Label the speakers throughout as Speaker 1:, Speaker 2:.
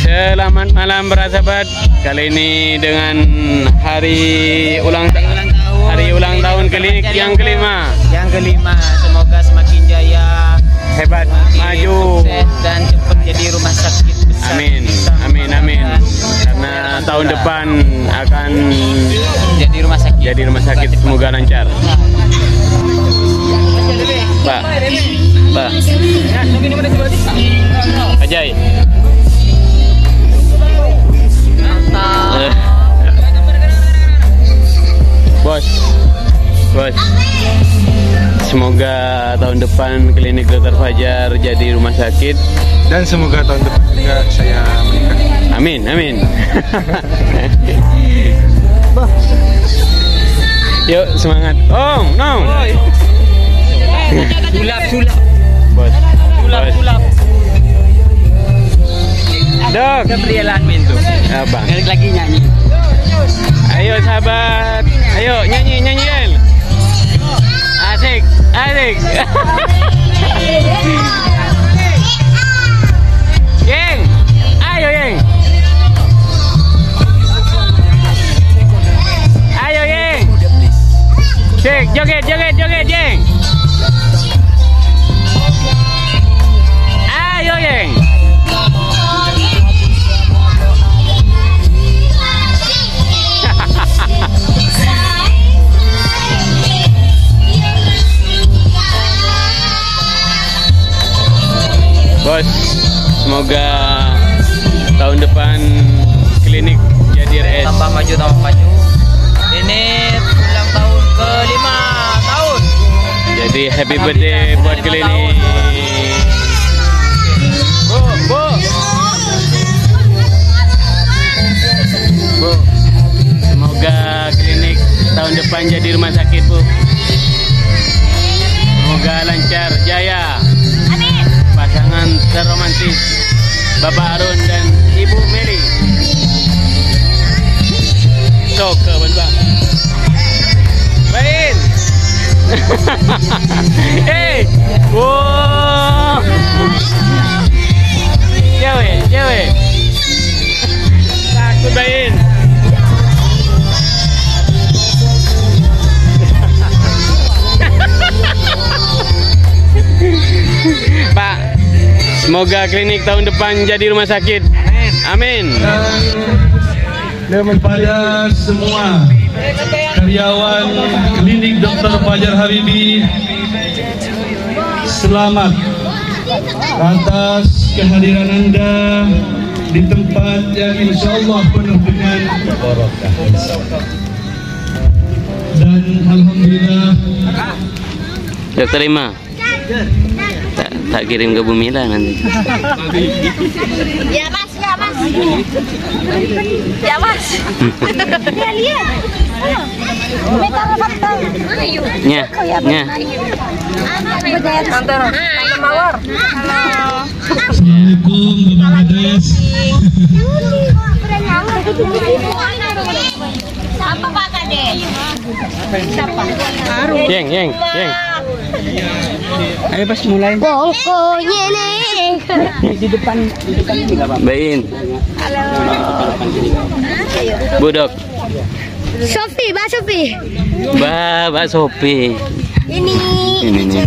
Speaker 1: Selamat malam para sahabat. Kali ini dengan hari ulang tahun klinik yang kelima.
Speaker 2: Semoga semakin jaya,
Speaker 1: hebat, maju,
Speaker 2: sukses, dan cepat jadi rumah sakit besar.
Speaker 1: Amin, amin, amin. Karena tahun depan akan
Speaker 2: jadi rumah sakit.
Speaker 1: Semoga lancar. Pak, Ajay. Bos. Semoga tahun depan klinik Dr. Fajar jadi rumah sakit.
Speaker 3: Dan semoga tahun depan juga saya menikah.
Speaker 1: Amin. Yuk semangat. Om, Nong.
Speaker 2: Sulap.
Speaker 1: Bos.
Speaker 2: Sulap.
Speaker 1: Dok.
Speaker 2: Gabriela Mento.
Speaker 1: Abang.
Speaker 2: Lagi nyanyi.
Speaker 1: Ayo sahabat. Ayo nyanyi El. Asik. Yeng. Ayo Yeng. Ayo Yeng. Cek, joget Yeng. Ayo Yeng. Bos, semoga tahun depan klinik jadi RS.
Speaker 2: Tambah maju. Ini ulang tahun ke-5 tahun.
Speaker 1: Jadi happy birthday buat klinik. Bu, semoga klinik tahun depan jadi rumah sakit, Bu. Semoga lancar, jaya.
Speaker 4: Amin.
Speaker 1: Pasangan terromantis Bapak Arun dan Ibu Meli. Sok ke Bang. Bain. Wow. Cewek. Takut Bain. Pak, semoga klinik tahun depan jadi rumah sakit. Amin.
Speaker 5: Kepada semua karyawan klinik Dr. Fajar Habibie, selamat atas kehadiran Anda di tempat yang insya Allah penuh dengan barokah. Dan alhamdulillah.
Speaker 1: Dokter Ima, tak kirim ke Bumila nanti.
Speaker 4: Ya mas. Lihat.
Speaker 1: Nya.
Speaker 5: Assalamualaikum Bapak Kades.
Speaker 4: Siapa Pak Kades?
Speaker 1: Yeng.
Speaker 2: Ayo pas mulai.
Speaker 4: Pokoknya nih.
Speaker 2: Di depan.
Speaker 1: Bain.
Speaker 4: Halo.
Speaker 1: Budok.
Speaker 4: Sofi.
Speaker 1: Mbak Sofi.
Speaker 4: Ini
Speaker 1: nih.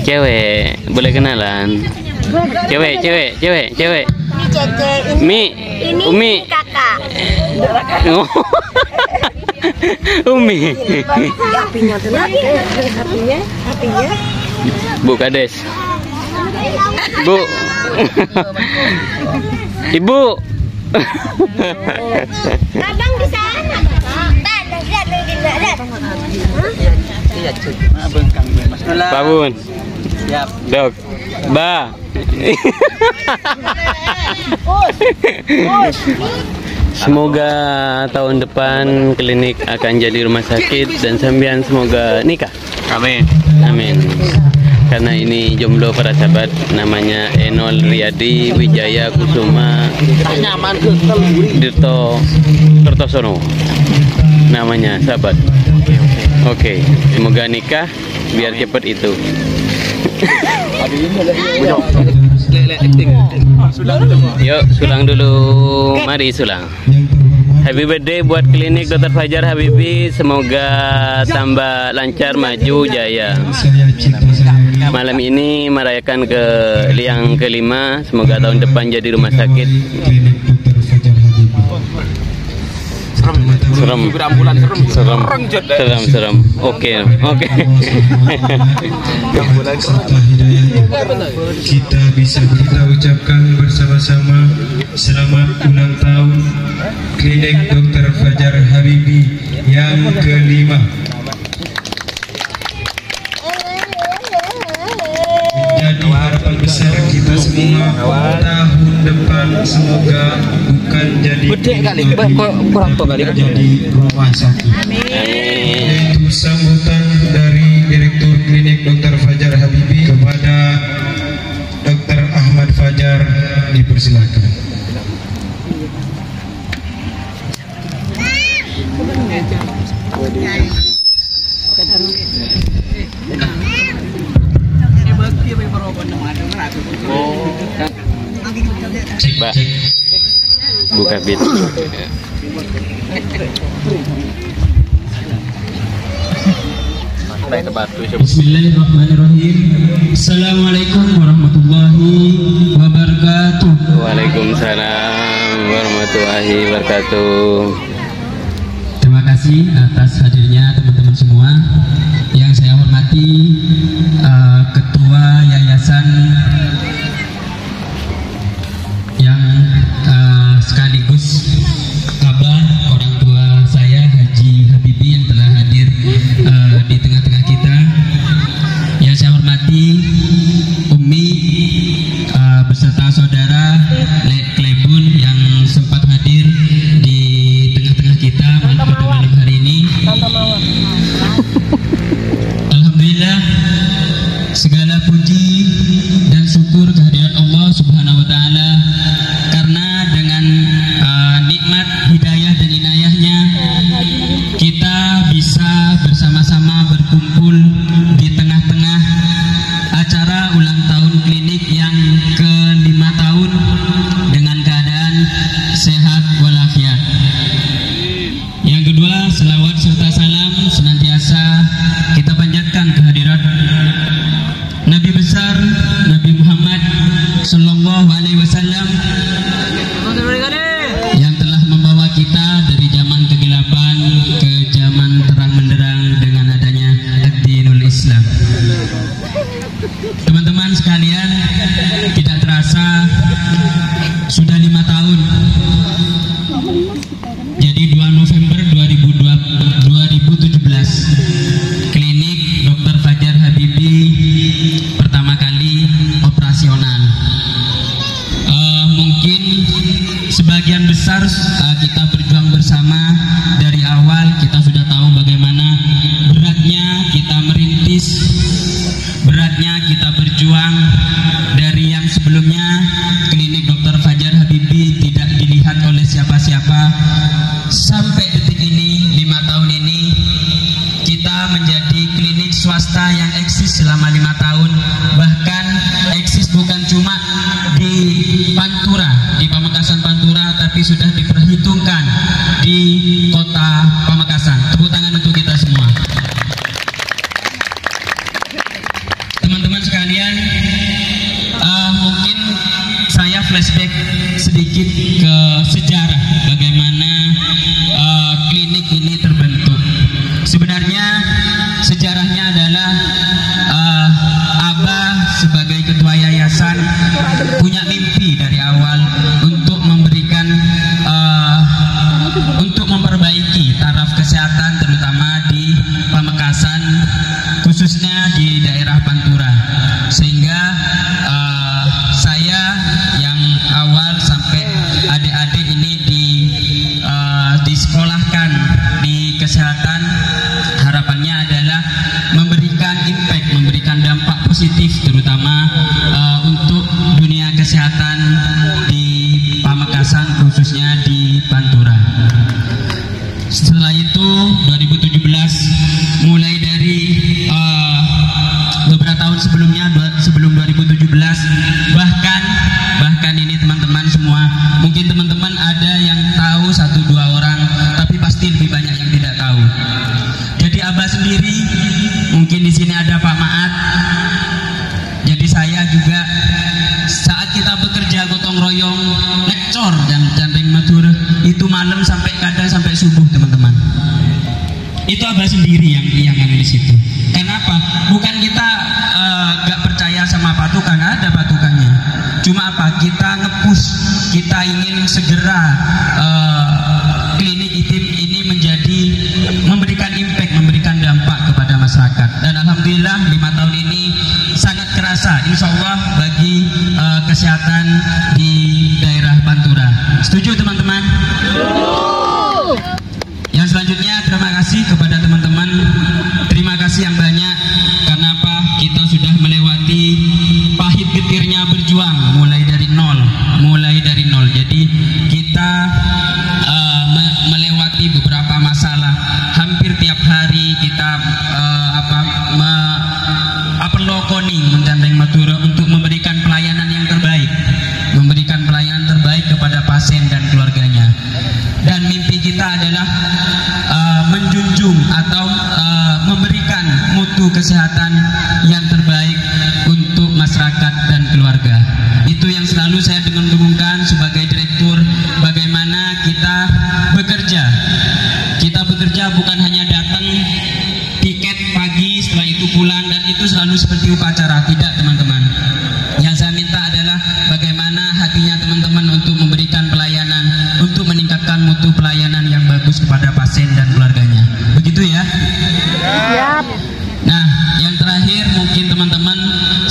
Speaker 1: Cewek, boleh kenalan. Cewek.
Speaker 4: Ini Cece. Ini
Speaker 1: Umi.
Speaker 4: kakak.
Speaker 1: Umi.
Speaker 4: Apinya.
Speaker 1: Bu Kades. Bu. Ibu.
Speaker 4: Abang di sana.
Speaker 1: Pak Bun.
Speaker 2: Siap.
Speaker 1: Dok. Ba. Semoga tahun depan klinik akan jadi rumah sakit dan sambian semoga nikah.
Speaker 2: Amin.
Speaker 1: Karena ini jomblo para sahabat, namanya Enol Riyadi Wijaya Kusuma Dirto Kertosono namanya sahabat. Oke, semoga nikah biar cepet itu. Yuk, sulang dulu. Mari sulang. Happy birthday buat klinik Dr. Fajar Habibie. Semoga tambah lancar, maju, jaya. Malam ini merayakan yang kelima. Semoga tahun depan jadi rumah sakit. Serem. Oke.
Speaker 5: Kita bisa kita ucapkan bersama-sama selamat ulang tahun klinik Dr. Fajar Habibie yang kelima. Menjadi harapan besar kita semua tahun depan semoga bukan jadi jadi rumah sakit. Itu sambutan dari Direktur Klinik Dr. Fajar Habibie kepada Dr. Ahmad Fajar, dipersilakan.
Speaker 1: Mbak, buka bit.
Speaker 5: Bismillahirrahmanirrahim. Assalamualaikum warahmatullahi wabarakatuh.
Speaker 1: Waalaikumsalam warahmatullahi wabarakatuh.
Speaker 6: Terima kasih atas hadirnya teman-teman semua. Yang saya hormati Ketua Yayasan yang sekaligus abah orang tua saya Haji Habibie yang telah hadir di tengah-tengah kita. Yang saya hormati Umi beserta saudara Klebun yang sempat hadir di tengah-tengah kita pada malam hari ini. Alhamdulillah, segala puji dan syukur kehadiran Allah Subhanahu wa taala, karena dengan nikmat hidayah dan inayahnya kita bisa bersama-sama berkumpul di tengah-tengah acara ulang tahun klinik yang ke-5 tahun dengan keadaan sehat walafiat. Yang kedua, selawat serta salam senantiasa kita panjatkan kehadirat Nabi besar Nabi Muhammad Sallallahu Alaihi Wasallam yang telah membawa kita dari zaman kegelapan ke zaman terang benderang dengan adanya ad-dinul Islam. Teman-teman sekalian, tidak terasa sudah 5 tahun. Jadi 2 November 2017 klinik Dr. Fajar Habibie pertama kali operasional. Mungkin sebagian besar kita berjuang bersama dari awal. Kita sudah tahu bagaimana beratnya kita merintis, beratnya kita berjuang. Dari yang sebelumnya klinik Dr. Fajar Habibie tidak dilihat oleh siapa-siapa, sampai detik ini 5 tahun ini kita menjadi klinik swasta yang eksis selama 5 tahun. Bahkan eksis bukan cuma di Pantura, di Pamekasan Pantura, tapi sudah diperhitungkan di kota Pamekasan. Tepuk tangan untuk kita semua. Teman-teman sekalian, mungkin saya flashback sedikit ke sejarah bagaimana klinik ini terbentuk. Sebenarnya sejarahnya adalah Abah sebagai ketua yayasan punya mimpi dari awal untuk memberikan untuk memperbaiki taraf kesehatan terutama di Pamekasan, khususnya di daerah Pantura, sehingga saya yang awal sampai adik-adik ini disekolahkan di kesehatan. Harapannya adalah memberikan impact, memberikan dampak positif terutama untuk dunia kesehatan di Pamekasan, khususnya di Pantura. Setelah itu 2017, mulai dari beberapa tahun sebelumnya, sebelum 2017 Mungkin teman-teman ada yang tahu 1-2 orang, tapi pasti lebih banyak yang tidak tahu. Jadi Abah sendiri, mungkin di sini ada Pak Maat. Jadi saya juga saat kita bekerja gotong royong, lecor dan Jandeng Matur itu malam sampai kadang sampai subuh teman-teman. Itu Abah sendiri yang ada di situ. Kenapa? Bukan kita gak percaya sama patukan, ada patukannya. Cuma apa? Kita nge-push, kita ingin segera klinik ITIP ini menjadi memberikan impact, memberikan dampak kepada masyarakat. Dan alhamdulillah 5 tahun ini sangat kerasa, insya Allah bagi kesehatan di daerah Pantura. Setuju teman-teman? Yang selanjutnya terima kasih kepada teman-teman. Terima kasih yang banyak. Karena apa? Kita sudah melewati pahit getirnya berjuang mulai dari nol. Jadi kita melewati beberapa masalah. Hampir tiap hari kita lokoni menggandeng Madura untuk memberikan pelayanan yang terbaik, memberikan pelayanan terbaik kepada pasien dan keluarganya. Dan mimpi kita adalah menjunjung atau memberikan mutu kesehatan yang terbaik untuk masyarakat dan keluarga. Itu yang selalu saya dengung-dengungkan sebagai direktur, bagaimana kita bekerja. Kita bekerja bukan hanya datang tiket pagi setelah itu pulang dan itu selalu seperti upacara, tidak teman-teman. Yang saya minta adalah bagaimana hatinya teman-teman untuk memberikan pelayanan, untuk meningkatkan mutu pelayanan yang bagus kepada pasien dan keluarganya. Begitu ya? Siap. Nah, yang terakhir mungkin teman-teman,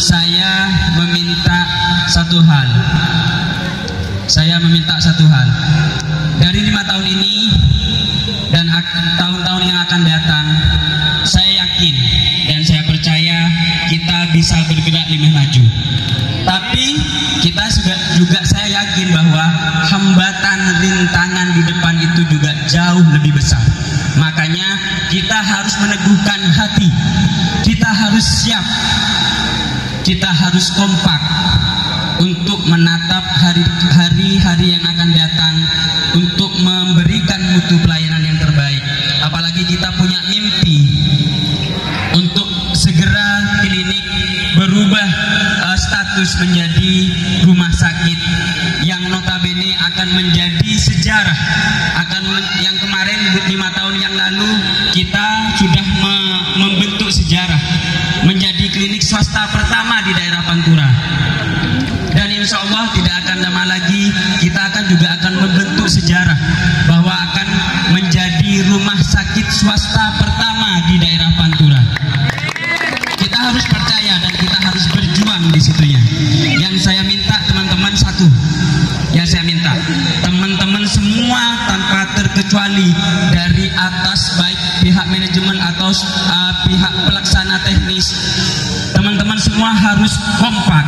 Speaker 6: saya meminta satu hal. Dari 5 tahun ini dan tahun-tahun yang akan datang, saya yakin dan saya percaya kita bisa bergerak lebih maju. Tapi kita juga saya yakin bahwa hambatan rintangan di depan itu juga jauh lebih besar. Makanya kita harus meneguhkan hati, kita harus siap, kita harus kompak untuk menatap hari-hari yang akan datang, untuk memberikan mutu pelayanan yang terbaik. Apalagi kita punya mimpi untuk segera klinik berubah status menjadi rumah sakit yang notabene akan menjadi sejarah. Yang kemarin 5 tahun yang lalu kita sudah membentuk sejarah menjadi klinik swasta pertama di daerah Pantura. Dan insya Allah tidak akan lama lagi kita juga akan membentuk sejarah bahwa akan menjadi rumah sakit swasta pertama di daerah Pantura. Kita harus percaya dan kita harus berjuang di situnya. Yang saya minta teman-teman satu, yang saya minta teman-teman semua tanpa terkecuali dari atas baik pihak manajemen atau pihak pelaksana teknis, teman-teman semua harus kompak.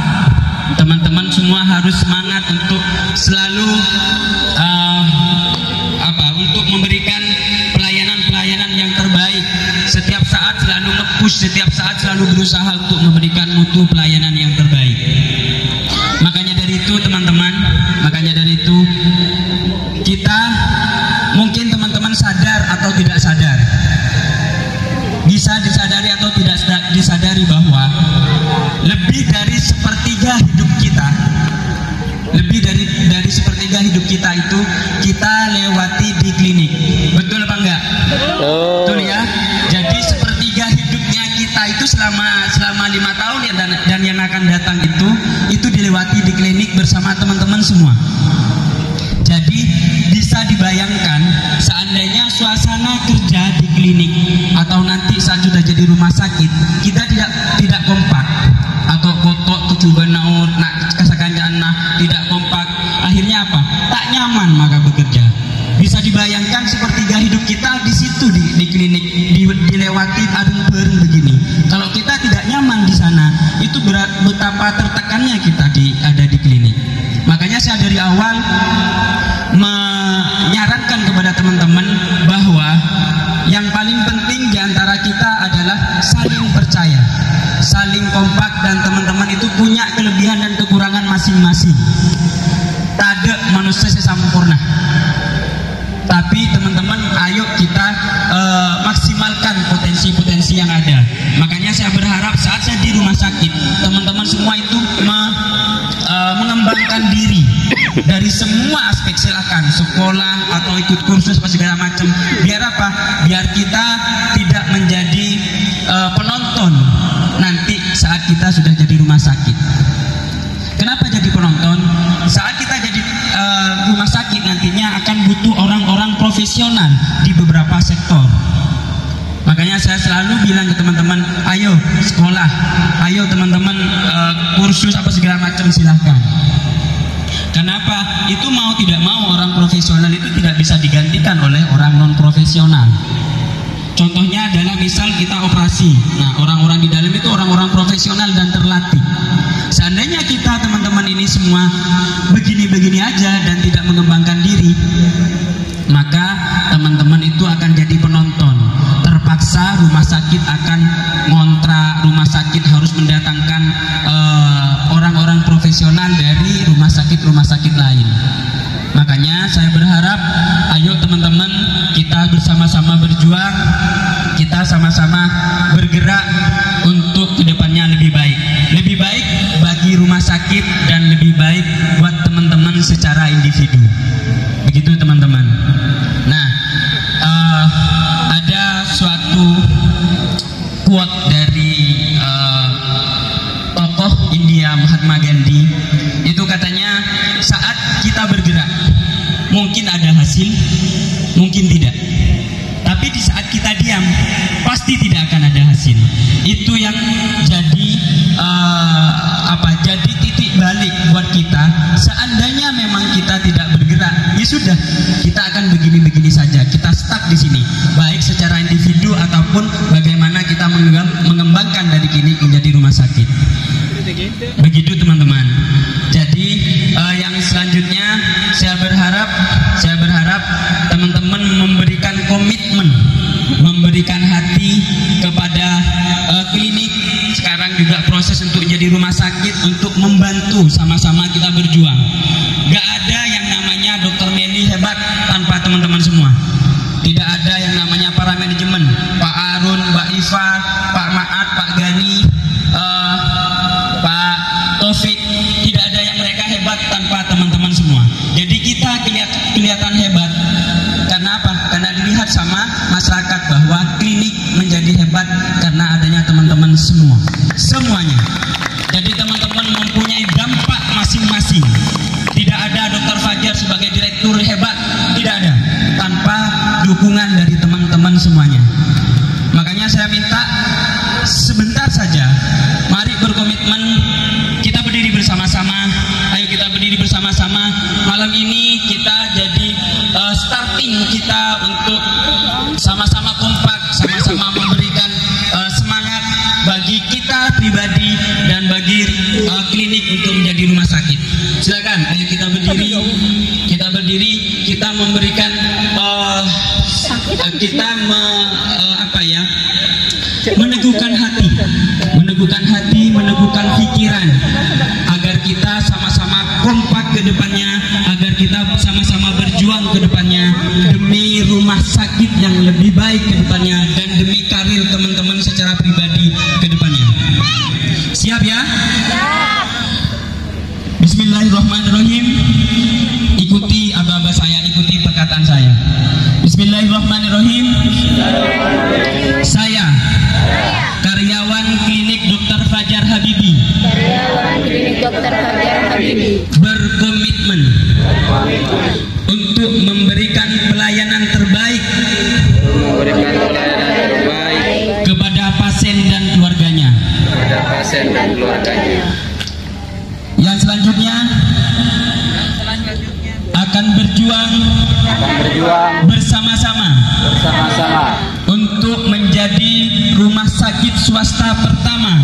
Speaker 6: Teman-teman semua harus semangat untuk selalu untuk memberikan pelayanan yang terbaik. Setiap saat selalu nge-push, setiap saat selalu berusaha untuk memberikan mutu pelayanan yang terbaik. Makanya dari itu teman-teman, kita mungkin teman-teman sadar atau tidak sadar, bisa disadari atau tidak disadari bahwa lebih dari sepertiga hidup kita itu kita lewati di klinik. Betul apa enggak? Betul ya. Jadi sepertiga hidupnya kita itu selama 5 tahun ya, dan yang akan datang itu dilewati di klinik bersama teman-teman semua. Jadi bisa dibayangkan seandainya suasana kerja di klinik atau nanti saat sudah jadi rumah sakit, kita tidak kompak atau kotok tujuan naur nak kasakanjaan tidak kompak, akhirnya apa? Tak nyaman maka bekerja. Bisa dibayangkan sepertiga hidup kita di situ di klinik dilewati adung bareng begini. Kalau kita tidak nyaman di sana, itu betapa tertekannya kita ada di klinik. Makanya saya dari awal menyarankan kepada teman-teman bahwa yang paling penting di antara kita adalah saling percaya, saling kompak, dan teman-teman itu punya kelebihan dan kekurangan masing-masing. Tade manusia sesama potensi yang ada. Makanya saya berharap saat saya di rumah sakit, teman-teman semua itu mengembangkan diri dari semua aspek. Silakan sekolah atau ikut kursus apa segala macam. Biar apa? Biar kita tidak menjadi penonton nanti saat kita sudah jadi rumah sakit. Kenapa jadi penonton? Saat kita jadi rumah sakit nantinya akan butuh orang-orang profesional di beberapa sektor. Makanya saya selalu bilang ke teman-teman, ayo sekolah, ayo teman-teman kursus apa segala macam, silahkan. Kenapa? Itu mau tidak mau orang profesional itu tidak bisa digantikan oleh orang non profesional. Contohnya adalah misal kita operasi. Nah, orang-orang di dalam itu orang-orang profesional dan terlatih. Seandainya kita teman-teman ini semua begini-begini aja dan tidak mengembangkan diri, maka teman-teman itu akan jadi penonton. Terpaksa rumah sakit akan ngontrak, rumah sakit harus mendatangkan orang-orang profesional dari rumah sakit lain. Makanya saya berharap, ayo teman-teman, kita bersama-sama berjuang, kita sama-sama bergerak untuk kedepannya lebih baik. Lebih baik bagi rumah sakit dan lebih baik buat teman-teman secara individu. Begitu teman-teman. Nah, ada suatu quote dari tokoh India Mahatma Gandhi. Itu katanya, saat kita bergerak mungkin ada hasil, mungkin tidak. Tapi di saat kita diam pasti tidak akan ada hasil. Itu yang jadi jadi titik balik buat kita. Seandainya memang kita tidak bergerak, ya sudah, kita akan begini-begini saja. Kita stuck di sini, baik secara individu ataupun bagaimana kita mengembangkan dari kini menjadi rumah sakit. Begitu teman-teman. Jadi yang selanjutnya saya berharap teman-teman memberikan komitmen, memberikan hati kepada klinik. Sekarang juga proses untuk jadi rumah sakit, untuk membantu sama-sama kita berjuang. Gak ada yang namanya dokter Medi hebat tanpa teman-teman semua. Tidak ada yang namanya para manajemen, Pak Arun, Mbak Iva, Pak Maat, Pak Gani, Pak Taufik. Tidak ada yang mereka hebat tanpa teman-teman semua. Jadi kita kelihatan hebat. Karena apa? Karena dilihat sama masyarakat bahwa klinik menjadi hebat karena adanya teman-teman semuanya. Jadi teman-teman mempunyai dampak masing-masing. Tidak ada Dr. Fajar sebagai direktur hebat, tidak ada, tanpa dukungan dari teman-teman semuanya. Makanya saya minta sebentar saja, mari berkomitmen, kita berdiri bersama-sama. Ayo kita berdiri bersama-sama. Malam ini kita jadi starting kita untuk sama-sama kompak, sama-sama memberikan semangat bagi kita pribadi dan bagi klinik untuk menjadi rumah sakit. Silakan, ayo kita berdiri, kita memberikan meneguhkan hati, meneguhkan pikiran, agar kita sama-sama kompak ke depannya, agar kita sama-sama berjuang ke depannya demi rumah sakit yang lebih baik ke depannya dan demi karir teman-teman secara pribadi ke depannya. Siap ya? Bismillahirrahmanirrahim. Ikuti aba-aba saya, ikuti perkataan saya. Bismillahirrahmanirrahim. Saya karyawan klinik Dr. Fajar Habibi berkomitmen untuk memberikan pelayanan terbaik kepada pasien dan keluarganya. Yang selanjutnya akan berjuang bersama-sama untuk menjadi rumah sakit swasta pertama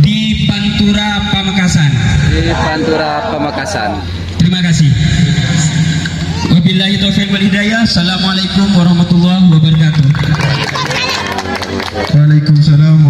Speaker 6: di Pantura Pamekasan. Terima kasih. Wabillahi taufiq wal hidayah. Assalamualaikum warahmatullahi wabarakatuh.
Speaker 5: Waalaikumsalam.